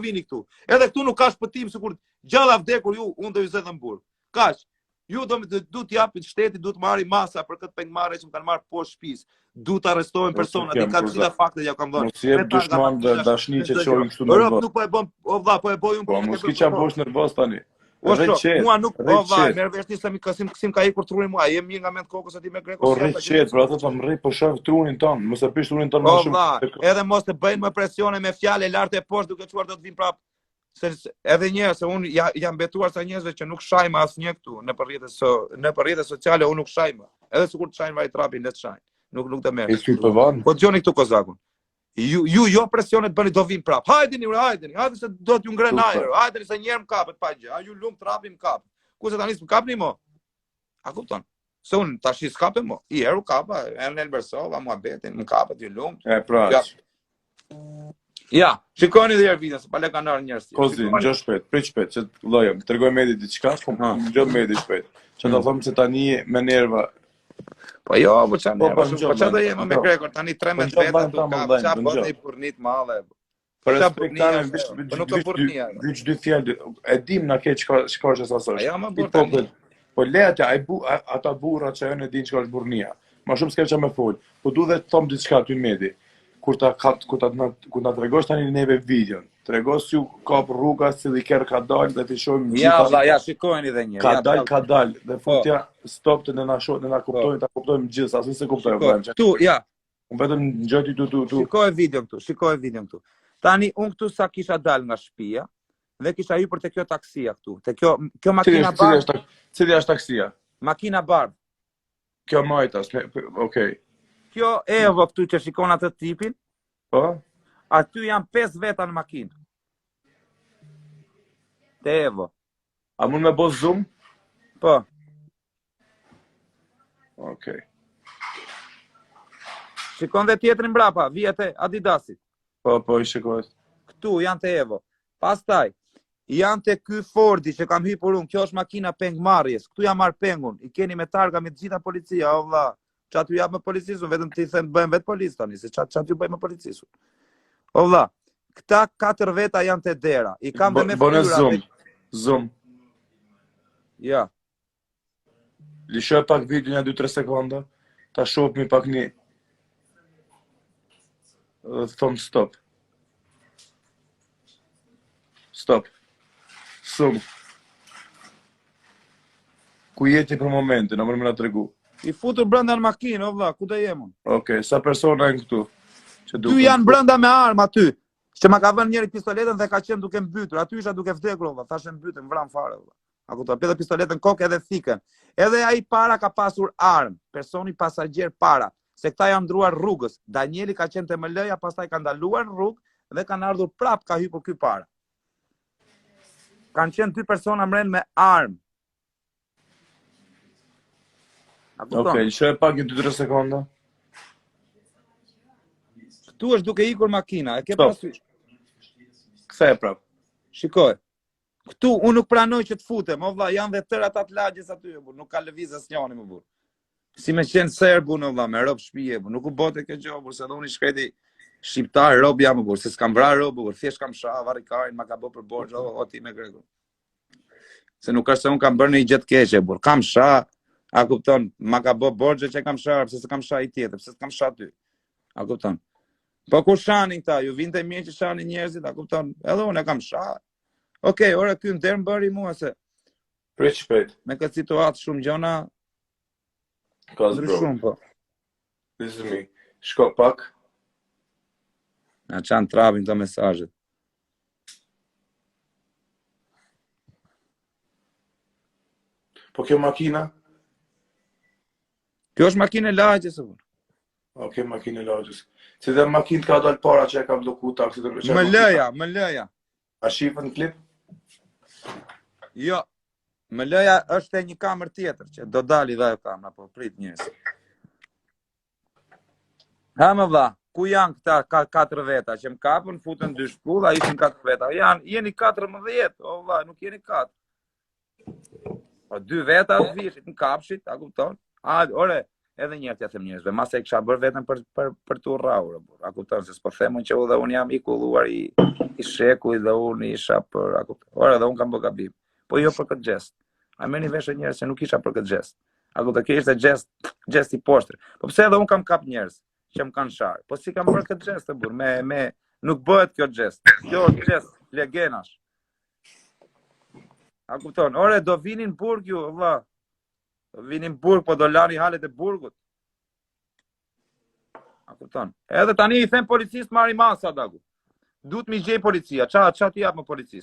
vini këtu. Edhe këtu nuk ka shpëtim sikur gjalla vdekur ju, unë do ju zë në burg. Kaq. Ju du t'japit shteti, du t'marri masa për këtë pengmarrje që më kanë marrë poshtë shtëpisë. Du t'arrestohen personat, i ka të gjitha faktet ja kam dhënë. Mos jep dushman dashni që çojnë këtu në Rob nuk po e bën, o vlla, po e bëj unë. Po mos kiça bosh nervoz tani. O shok, mua nuk, o vlla, merr vesh nisë sim ka ikur trurin mua, jem mirë nga mend kokës aty me Grekos. Po rrit qet, pra thotë më rrit po shoh trurin ton, mos e pish trurin ton më shumë. O vlla, edhe mos të bëjnë më presione me fjalë lart e poshtë duke çuar do të vin prap. Se edhe njerëz se unë jam betuar sa njerëzve që nuk shajmë asnjë këtu në rrjetet sociale unë nuk shajmë. Edhe sikur të shajnë vaj trapin le të shajnë. Nuk të merr. Po dëgjoni këtu kozakun. Ju jo presionet bëni do vin prap. Hajdeni se do t'ju ngren ajër. Hajdeni se njerë më kapet pa gjë. A ju lum trapin më kap. Ku se tani s'm kapni mo? A kupton? Se unë tash s'kapem mo. I eru kapa, në Elbersova, muhabetin, më kapet ju lum. E pra. Ja, shikoni dhe videon, se pale kanë ardhur njerëz. Kozi, ngjo shpejt, prit shpejt, që lloja, më tregoj medi diçka, po ngjo medi shpejt. Që do them se tani me nerva. Po jo, po çan. Po çfarë do jemi me Gregor tani 13 veta tu ka çfarë bën i purnit madhe. Për respektamin veç dy fjalë, e dim na ke çka është asaj. Ja, më bën. Po leja ata burra që janë e din çka është burrnia. Më shumë s'ka çfarë më fol. Po duhet të them diçka ty medi. Kur na tregosh tani neve videon, tregos ju ka rruga si i kerr ka dalë dhe ti shohim ja valla ja shikojeni edhe një ka dal dhe futja stop të na shoh na kuptojnë ta kuptojmë gjithë asnjë se kuptojmë vëllai tu ja unë vetëm ngjoti tu shikoj videon këtu tani unë këtu sa kisha dal nga shtëpia dhe kisha hyrë për te kjo taksia këtu te kjo makina bar cili është taksia makina bar kjo majtas okay. Kjo Evo këtu që shikon atë tipin, po? Aty janë 5 veta në makinë. Te Evo. A mund me bo zoom? Po. Okej. Shikon dhe tjetrin mbrapa, vijete Adidasit. Po, i shikoj. Këtu janë te Evo. Pastaj, janë te ky Fordi që kam hyrë unë, kjo është makina pengmarrjes. Këtu jam marr pengun, i keni me targa me të gjitha policia, o vlla. Çat ju jap me policisën, vetëm ti them bëjmë vetë policë tani, se çat ju bëjmë me policisën. O vlla, këta 4 veta janë te dera. I kam dhe me fytyra. Zoom. Ja. Lishoj pak video një 2-3 sekonda. Ta shohim pak një. Thom stop. Stop. Zoom. Ku jeti për momentin, na më na tregu. I futur brenda në makinë, o vlla, ku do jem unë? Okej, sa persona janë këtu? Ty janë brenda me armë aty. Që ma ka vënë njëri pistoletën dhe ka qenë duke mbytur. Aty isha duke vdekur, o vlla, thashë mbytën, vram fare, vlla. A kupton? Edhe pistoletën kokë edhe thikën. Edhe ai para ka pasur armë, personi pasagjer para, se këta janë ndruar rrugës. Danieli ka qenë te ML-ja, pastaj ka ndaluar rrugë dhe kanë ardhur prap ka hyrë ky para. Kanë qenë 2 persona mren me armë. Okej, shë pak një 2-3 sekonda. Këtu është duke ikur makina, e ke parasysh? Kthej prap. Shikoj. Këtu unë nuk pranoj që të futem, o vlla, janë dhe tërë ata të lagjes aty, nuk ka lëviz asnjëri më burr. Si me qenë serb unë, o vlla, me rob shtëpie, nuk u bote kjo gjë, por se unë i shkreti shqiptar rob jam më burr, se s'kam vrarë rob, por thjesht kam shah varrikarin, ma ka bë për borxh, o ti me Gregor. Se nuk është se unë kam bërë një gjë të keqe, burr, kam shah. A kupton, ma ka bë borxhe që kam sharë, pse s'kam shah i tjetër, pse s'kam shah ty. A kupton? Po ku shanin këta, ju vinte mirë që shanin njerëzit, a kupton? Edhe unë e kam shah. Okej, ora ky nder bëri mua se prit shpejt. Me këtë situatë shumë gjona ka ndryshum po. This is me. Shko pak. Na çan trapin këto mesazhet. Po kjo makina? Kjo është makinë e lagjes apo? Okej, makinë e lagjes. Se dhe makinë ka dalë para që e ka blokuar taksi të më lëja. A shifën klip? Jo. Më lëja është e një kamer tjetër që do dali dhe ajo kamera, po prit njerëz. Ha më vlla, ku janë këta 4 veta që më kapën, futën 2 shpulla, ishin 4 veta. Jeni 14, o vlla, nuk jeni 4. Po 2 veta të vishit, në kapshit, a kupton? Ore, edhe një herë t'ja them njerëzve, mas e kisha bërë vetëm për t'u rrahur, a kupton se s'po themun që edhe unë jam i kulluar i shekuj dhe unë isha për, a kupton. Ora edhe unë kam bërë gabim, po jo për këtë gjest. A merrni vesh njerëz se nuk isha për këtë gjest. A kupton, kjo ishte gjest i poshtër. Po pse edhe unë kam kap njerëz që më kanë sharë. Po si kam bërë këtë gjest të burr, me nuk bëhet kjo gjest. Kjo është gjest legenash. A kupton? Ore do vinin burg ju, valla. Vinin burg, po do lani halet e burgut. A kupton? Edhe tani i them policisë marri masa dagu. Duhet mi gjej policia. Ça ti jap me policisë?